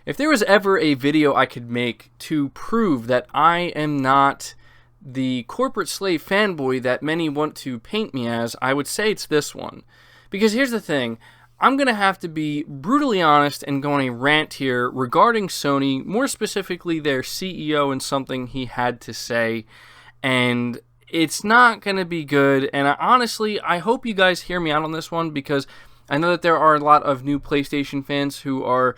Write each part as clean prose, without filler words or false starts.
If there was ever a video I could make to prove that I am not the corporate slave fanboy that many want to paint me as, I would say it's this one. Because here's the thing, I'm going to have to be brutally honest and go on a rant here regarding Sony, more specifically their CEO and something he had to say, and it's not going to be good. And honestly, I hope you guys hear me out on this one, because I know that there are a lot of new PlayStation fans who are,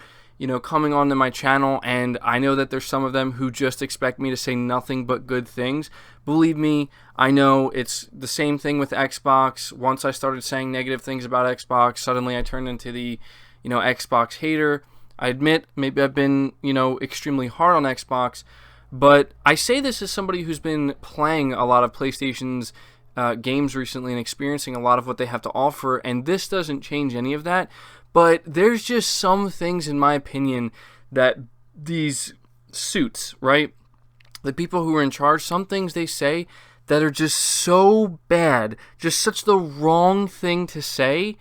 coming onto my channel, and I know that there's some of them who just expect me to say nothing but good things. Believe me, I know it's the same thing with Xbox. Once I started saying negative things about Xbox, suddenly I turned into the, Xbox hater. I admit, maybe I've been, extremely hard on Xbox, but I say this as somebody who's been playing a lot of PlayStation's games recently and experiencing a lot of what they have to offer, and this doesn't change any of that. But there's just some things, in my opinion, that these suits, right, the people who are in charge, some things they say that are just so bad, just such the wrong thing to say,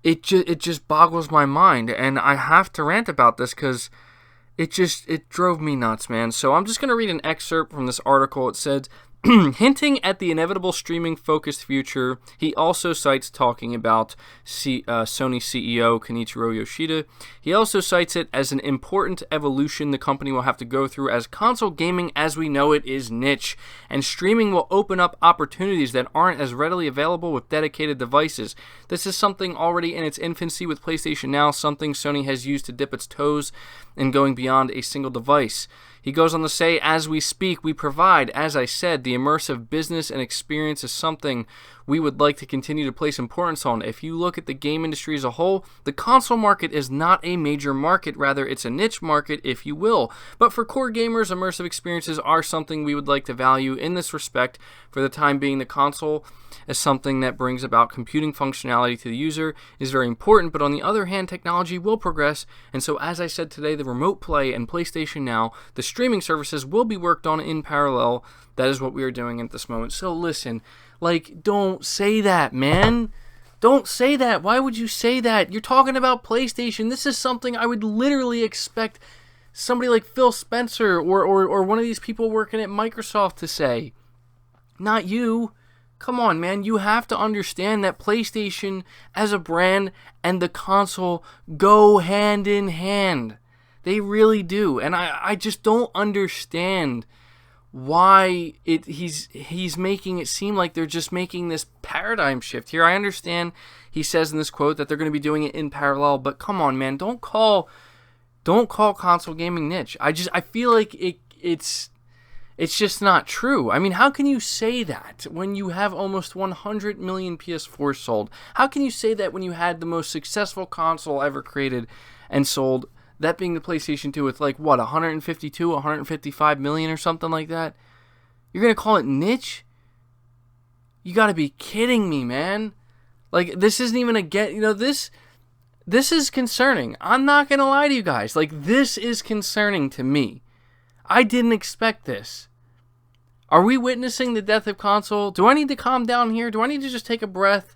it just boggles my mind. And I have to rant about this because it drove me nuts, man. So I'm just going to read an excerpt from this article. It said, hinting at the inevitable streaming-focused future, he also cites talking about Sony CEO Kenichiro Yoshida. He also cites it as an important evolution the company will have to go through, as console gaming as we know it is niche, and streaming will open up opportunities that aren't as readily available with dedicated devices. This is something already in its infancy with PlayStation Now, something Sony has used to dip its toes in going beyond a single device. He goes on to say, as we speak, we provide, as I said, the immersive business and experience is something we would like to continue to place importance on. If you look at the game industry as a whole, the console market is not a major market, rather it's a niche market, if you will. But for core gamers, immersive experiences are something we would like to value. In this respect, for the time being, the console as something that brings about computing functionality to the user is very important, but on the other hand, technology will progress, and so as I said today, the Remote Play and PlayStation Now, the streaming services will be worked on in parallel. That is what we are doing at this moment. So listen, don't say that, man. Don't say that. Why would you say that? You're talking about PlayStation. This is something I would literally expect somebody like Phil Spencer or one of these people working at Microsoft to say. Not you. Come on, man. You have to understand that PlayStation as a brand and the console go hand in hand. They really do. And I just don't understand why he's making it seem like they're just making this paradigm shift here. I understand he says in this quote that they're going to be doing it in parallel, but come on, man. Don't call console gaming niche. I feel like it's just not true. I mean, how can you say that when you have almost 100 million PS4s sold? How can you say that when you had the most successful console ever created and sold, that being the PlayStation 2 with 152, 155 million or something like that? You're going to call it niche? You got to be kidding me, man. This isn't even this is concerning. I'm not going to lie to you guys. This is concerning to me. I didn't expect this. Are we witnessing the death of console? Do I need to calm down here? Do I need to just take a breath?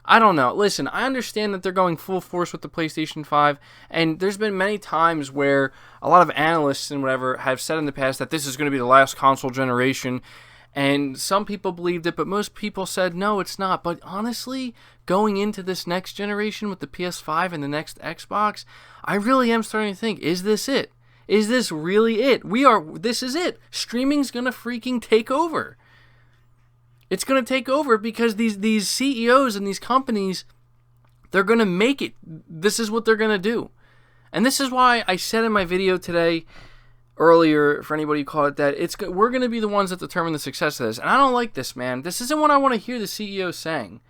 I don't know. Listen, I understand that they're going full force with the PlayStation 5, and there's been many times where a lot of analysts and whatever have said in the past that this is going to be the last console generation, and some people believed it, but most people said, no, it's not. But honestly, going into this next generation with the PS5 and the next Xbox, I really am starting to think, is this it? Is this really it? This is it. Streaming's going to freaking take over. It's going to take over because these CEOs and these companies, they're going to make it. This is what they're going to do. And this is why I said in my video today, earlier, for anybody who caught it, that we're going to be the ones that determine the success of this. And I don't like this, man. This isn't what I want to hear the CEO saying.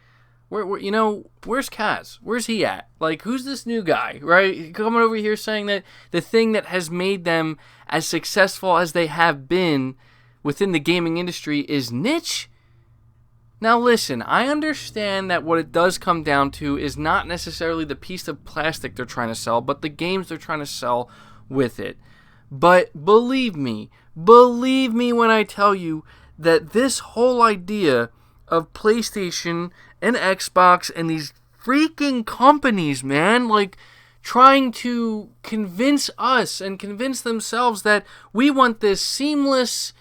Where's Kaz? Where's he at? Who's this new guy, right? Coming over here saying that the thing that has made them as successful as they have been within the gaming industry is niche? Now listen, I understand that what it does come down to is not necessarily the piece of plastic they're trying to sell, but the games they're trying to sell with it. But believe me when I tell you that this whole idea of PlayStation and Xbox and these freaking companies, man, trying to convince us and convince themselves that we want this seamless,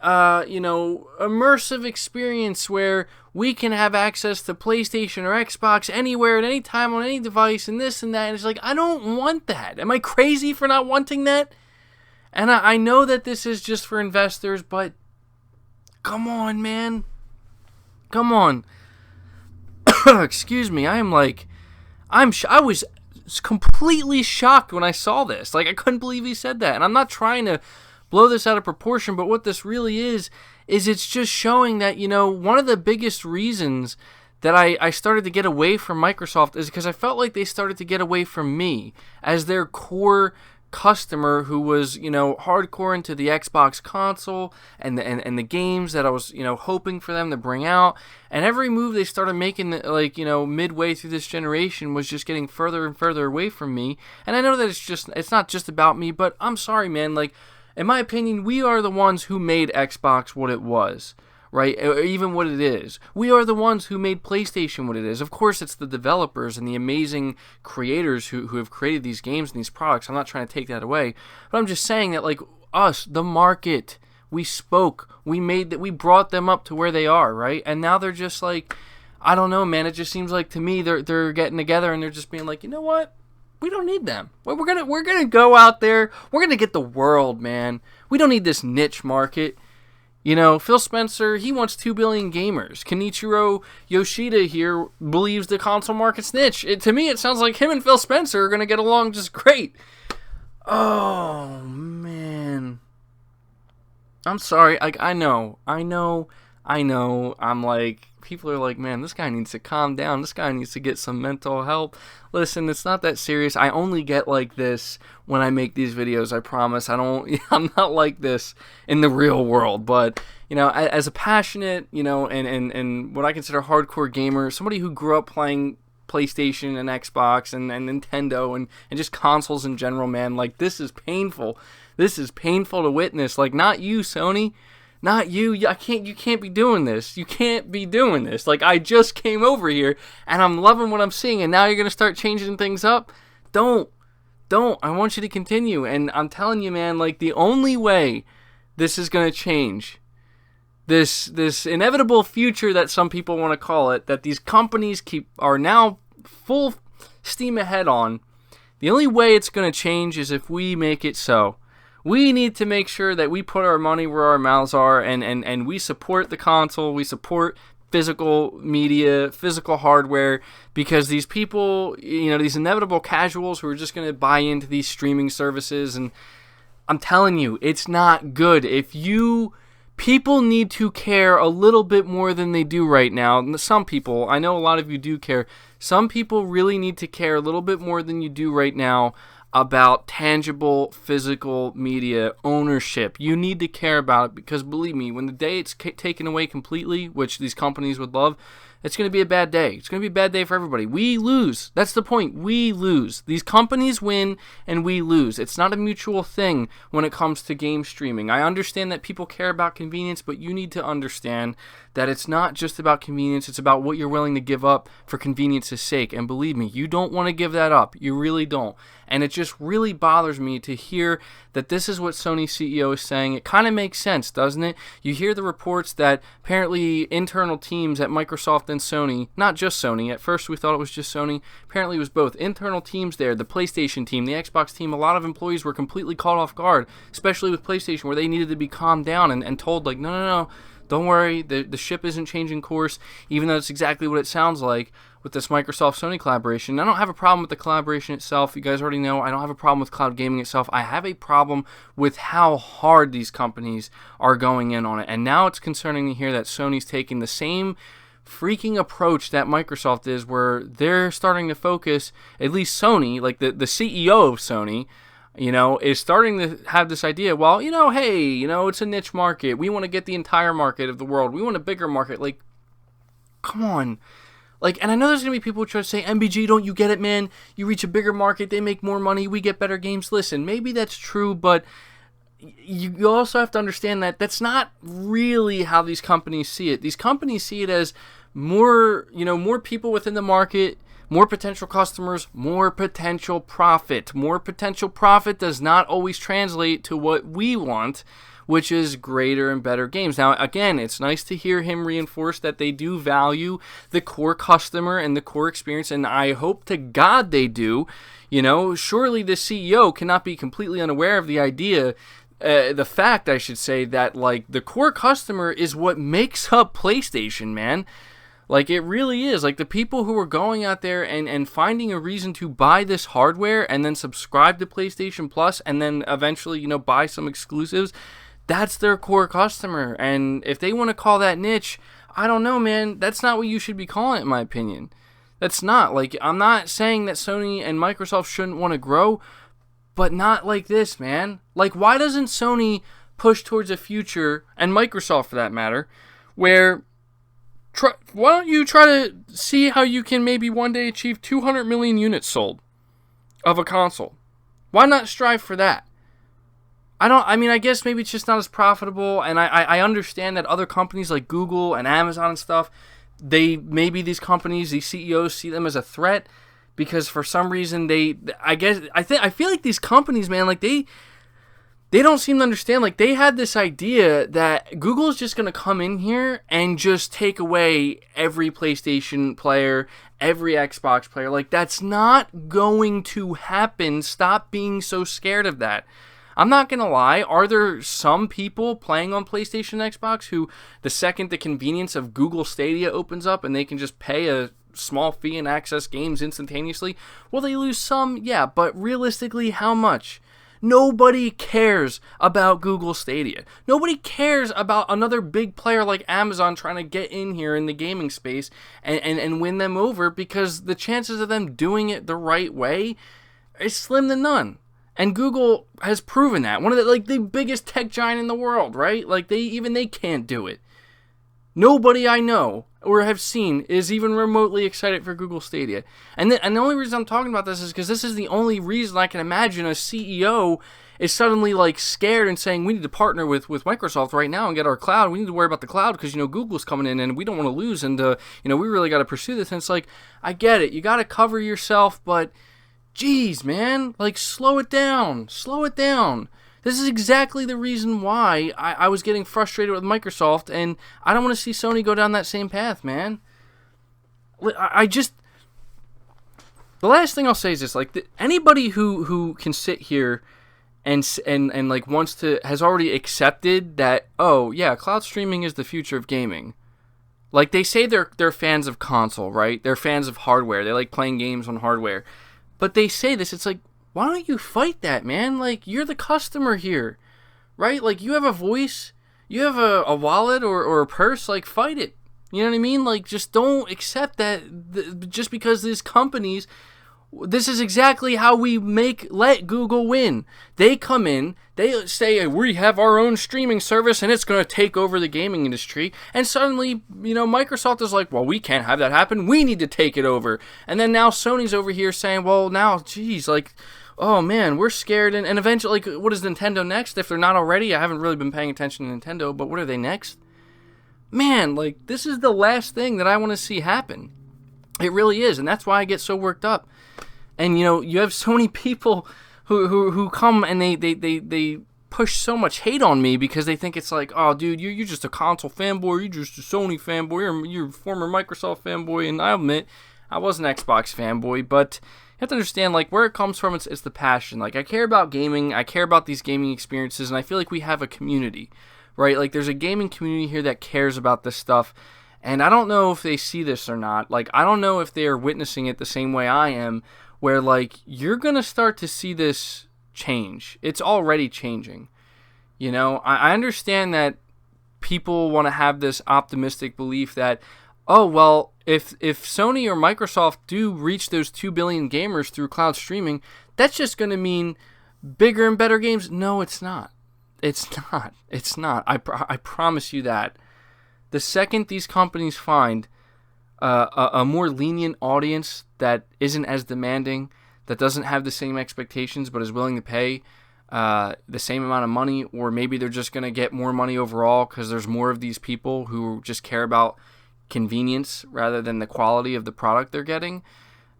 immersive experience where we can have access to PlayStation or Xbox anywhere at any time on any device and this and that. And it's like, I don't want that. Am I crazy for not wanting that? And I know that this is just for investors, but come on, man. Come on. Excuse me. I was completely shocked when I saw this. Like, I couldn't believe he said that. And I'm not trying to blow this out of proportion, but what this really is it's just showing that, one of the biggest reasons that I started to get away from Microsoft is because I felt like they started to get away from me as their core customer who was, hardcore into the Xbox console and the games that I was, hoping for them to bring out. And every move they started making, midway through this generation was just getting further and further away from me. And I know that it's not just about me, but I'm sorry, man. Like, in my opinion, we are the ones who made Xbox what it was, right? Or even what it is. We are the ones who made PlayStation what it is. Of course, it's the developers and the amazing creators who have created these games and these products. I'm not trying to take that away. But I'm just saying that, like, us, the market, we spoke. We brought them up to where they are, right? And now they're just like, I don't know, man. It just seems like to me they're getting together and they're just being like, you know what? We don't need them. We're gonna go out there. We're gonna get the world, man. We don't need this niche market. Phil Spencer, he wants 2 billion gamers. Kenichiro Yoshida here believes the console market's niche. To me, it sounds like him and Phil Spencer are gonna get along just great. Oh man, I'm sorry. Like, I know. I'm like, people are like, man, this guy needs to calm down. This guy needs to get some mental help. Listen, it's not that serious. I only get like this when I make these videos, I promise. I'm not like this in the real world. But, as a passionate, and what I consider hardcore gamer, somebody who grew up playing PlayStation and Xbox and Nintendo and just consoles in general, man, like, this is painful. This is painful to witness. Like, not you, Sony. Not you. You can't be doing this. You can't be doing this. Like, I just came over here and I'm loving what I'm seeing, and now you're going to start changing things up? Don't. I want you to continue. And I'm telling you, man, like, the only way this is going to change, this inevitable future that some people want to call it, that these companies are now full steam ahead on, the only way it's going to change is if we make it so. We need to make sure that we put our money where our mouths are and we support the console, we support physical media, physical hardware, because these people, these inevitable casuals who are just going to buy into these streaming services, and I'm telling you, it's not good. People need to care a little bit more than they do right now. Some people, I know a lot of you do care, some people really need to care a little bit more than you do right now about tangible physical media ownership. You need to care about it, because believe me, when the day it's taken away completely, which these companies would love, it's going to be a bad day. It's going to be a bad day for everybody. We lose. That's the point. We lose. These companies win and we lose. It's not a mutual thing when it comes to game streaming. I understand that people care about convenience, but you need to understand that it's not just about convenience. It's about what you're willing to give up for convenience's sake. And believe me, you don't want to give that up. You really don't. And it just really bothers me to hear that this is what Sony's CEO is saying. It kind of makes sense, doesn't it? You hear the reports that apparently internal teams at Microsoft and Sony, not just Sony, at first we thought it was just Sony, apparently it was both internal teams there, the PlayStation team, the Xbox team, a lot of employees were completely caught off guard, especially with PlayStation, where they needed to be calmed down and told, like, no, don't worry, the ship isn't changing course, even though it's exactly what it sounds like with this Microsoft-Sony collaboration. I don't have a problem with the collaboration itself. You guys already know I don't have a problem with cloud gaming itself. I have a problem with how hard these companies are going in on it. And now it's concerning to hear that Sony's taking the same freaking approach that Microsoft is, where they're starting to focus, at least Sony, like the CEO of Sony, is starting to have this idea, well, hey, it's a niche market. We want to get the entire market of the world. We want a bigger market. Like, come on. Like, and I know there's going to be people who try to say, MBG, don't you get it, man? You reach a bigger market, they make more money, we get better games. Listen, maybe that's true, but you also have to understand that that's not really how these companies see it. These companies see it as more people within the market, More potential customers, more potential profit. More potential profit does not always translate to what we want, which is greater and better games. Now, again, it's nice to hear him reinforce that they do value the core customer and the core experience, and I hope to God they do. Surely the CEO cannot be completely unaware of the idea, the fact, I should say, that, like, the core customer is what makes up PlayStation, man. Like, it really is. Like, the people who are going out there and finding a reason to buy this hardware and then subscribe to PlayStation Plus and then eventually, buy some exclusives, that's their core customer. And if they want to call that niche, I don't know, man. That's not what you should be calling it, in my opinion. That's not. Like, I'm not saying that Sony and Microsoft shouldn't want to grow, but not like this, man. Like, why doesn't Sony push towards a future, and Microsoft for that matter, where why don't you try to see how you can maybe one day achieve 200 million units sold of a console? Why not strive for that? I guess maybe it's just not as profitable, and I understand that other companies like Google and Amazon and stuff, these companies, these CEOs see them as a threat, because for some reason I feel like these companies, man, like they don't seem to understand. Like, they had this idea that Google is just going to come in here and just take away every PlayStation player, every Xbox player. Like, that's not going to happen. Stop being so scared of that. I'm not going to lie. Are there some people playing on PlayStation and Xbox who, the second the convenience of Google Stadia opens up and they can just pay a small fee and access games instantaneously, will they lose some? Yeah, but realistically, how much? Nobody cares about Google Stadia. Nobody cares about another big player like Amazon trying to get in here in the gaming space and win them over, because the chances of them doing it the right way is slim to none. And Google has proven that. One of the biggest tech giant in the world, right? Like, they can't do it. Nobody I know or have seen is even remotely excited for Google Stadia. And the only reason I'm talking about this is because this is the only reason I can imagine a CEO is suddenly, like, scared and saying, we need to partner with Microsoft right now and get our cloud. We need to worry about the cloud because, Google's coming in and we don't want to lose, and, we really got to pursue this. And it's like, I get it. You got to cover yourself, but geez, man, like, slow it down. Slow it down. This is exactly the reason why I was getting frustrated with Microsoft, and I don't want to see Sony go down that same path, man. The last thing I'll say is this: like, anybody who can sit here and like has already accepted that, oh yeah, cloud streaming is the future of gaming. Like, they say they're fans of console, right? They're fans of hardware. They like playing games on hardware, but they say this. It's like, why don't you fight that, man? Like, you're the customer here, right? Like, you have a voice, you have a wallet or a purse, like, fight it. You know what I mean? Like, just don't accept that just because these companies, this is exactly how we let Google win. They come in, they say, we have our own streaming service and it's going to take over the gaming industry. And suddenly, Microsoft is like, well, we can't have that happen. We need to take it over. And then now Sony's over here saying, well, now, geez, like, oh man, we're scared. And eventually, like, what is Nintendo next? If they're not already, I haven't really been paying attention to Nintendo, but what are they next? Man, like, this is the last thing that I want to see happen. It really is. And that's why I get so worked up. And, you have so many people who come and they push so much hate on me because they think it's like, oh, dude, you're just a console fanboy, you're just a Sony fanboy, you're a former Microsoft fanboy. And I admit, I was an Xbox fanboy, but you have to understand, like, where it comes from, it's the passion. Like, I care about gaming, I care about these gaming experiences, and I feel like we have a community, right? Like, there's a gaming community here that cares about this stuff, and I don't know if they see this or not. Like, I don't know if they are witnessing it the same way I am, where, like, you're going to start to see this change. It's already changing. I understand that people want to have this optimistic belief that, oh, well, if Sony or Microsoft do reach those 2 billion gamers through cloud streaming, that's just going to mean bigger and better games. No, it's not. It's not. It's not. I promise you that. The second these companies find a more lenient audience that isn't as demanding, that doesn't have the same expectations but is willing to pay the same amount of money, or maybe they're just going to get more money overall because there's more of these people who just care about convenience rather than the quality of the product they're getting,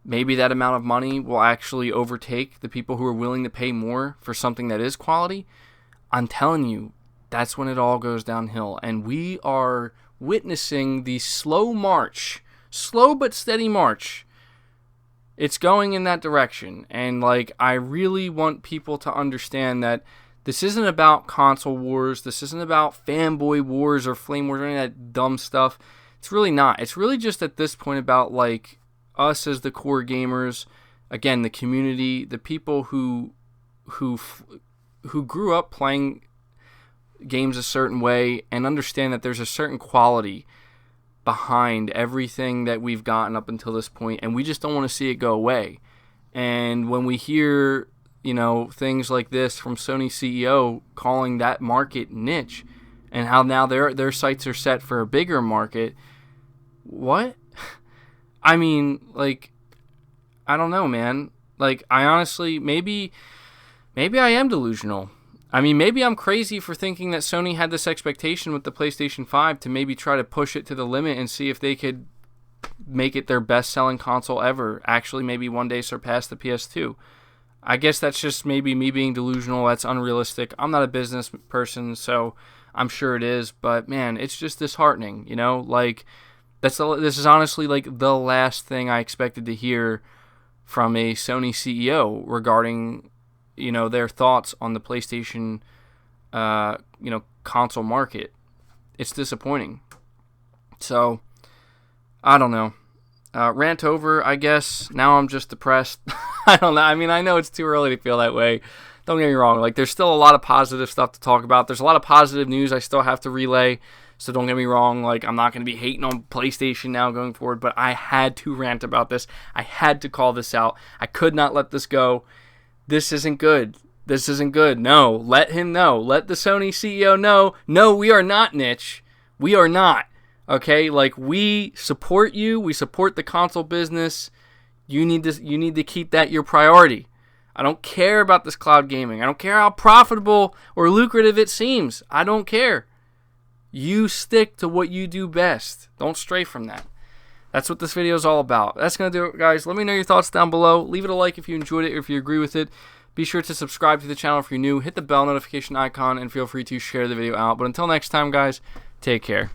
maybe that amount of money will actually overtake the people who are willing to pay more for something that is quality. I'm telling you, that's when it all goes downhill. And we are witnessing the slow but steady march. It's going in that direction. And like, I really want people to understand that this isn't about console wars. This isn't about fanboy wars or flame wars or any of that dumb stuff. It's really not. It's really just at this point about like us as the core gamers, again, the community, the people who grew up playing games a certain way and understand that there's a certain quality behind everything that we've gotten up until this point, and we just don't want to see it go away. And when we hear, things like this from Sony CEO calling that market niche and how now their sights are set for a bigger market, what? I mean, like, I don't know, man. Like, I honestly, maybe I am delusional. I mean, maybe I'm crazy for thinking that Sony had this expectation with the PlayStation 5 to maybe try to push it to the limit and see if they could make it their best-selling console ever. Actually, maybe one day surpass the PS2. I guess that's just maybe me being delusional. That's unrealistic. I'm not a business person, so I'm sure it is. But, man, it's just disheartening, Like, this is honestly, like, the last thing I expected to hear from a Sony CEO regarding their thoughts on the PlayStation, console market. It's disappointing. So, I don't know. Rant over, I guess. Now I'm just depressed. I don't know. I mean, I know it's too early to feel that way. Don't get me wrong. Like, there's still a lot of positive stuff to talk about. There's a lot of positive news I still have to relay. So don't get me wrong. Like, I'm not going to be hating on PlayStation now going forward. But I had to rant about this. I had to call this out. I could not let this go. This isn't good. This isn't good. No, let him know. Let the Sony CEO know. No, we are not niche. We are not. Okay? Like, we support you. We support the console business. You need to keep that your priority. I don't care about this cloud gaming. I don't care how profitable or lucrative it seems. I don't care. You stick to what you do best. Don't stray from that. That's what this video is all about. That's going to do it, guys. Let me know your thoughts down below. Leave it a like if you enjoyed it or if you agree with it. Be sure to subscribe to the channel if you're new. Hit the bell notification icon and feel free to share the video out. But until next time, guys, take care.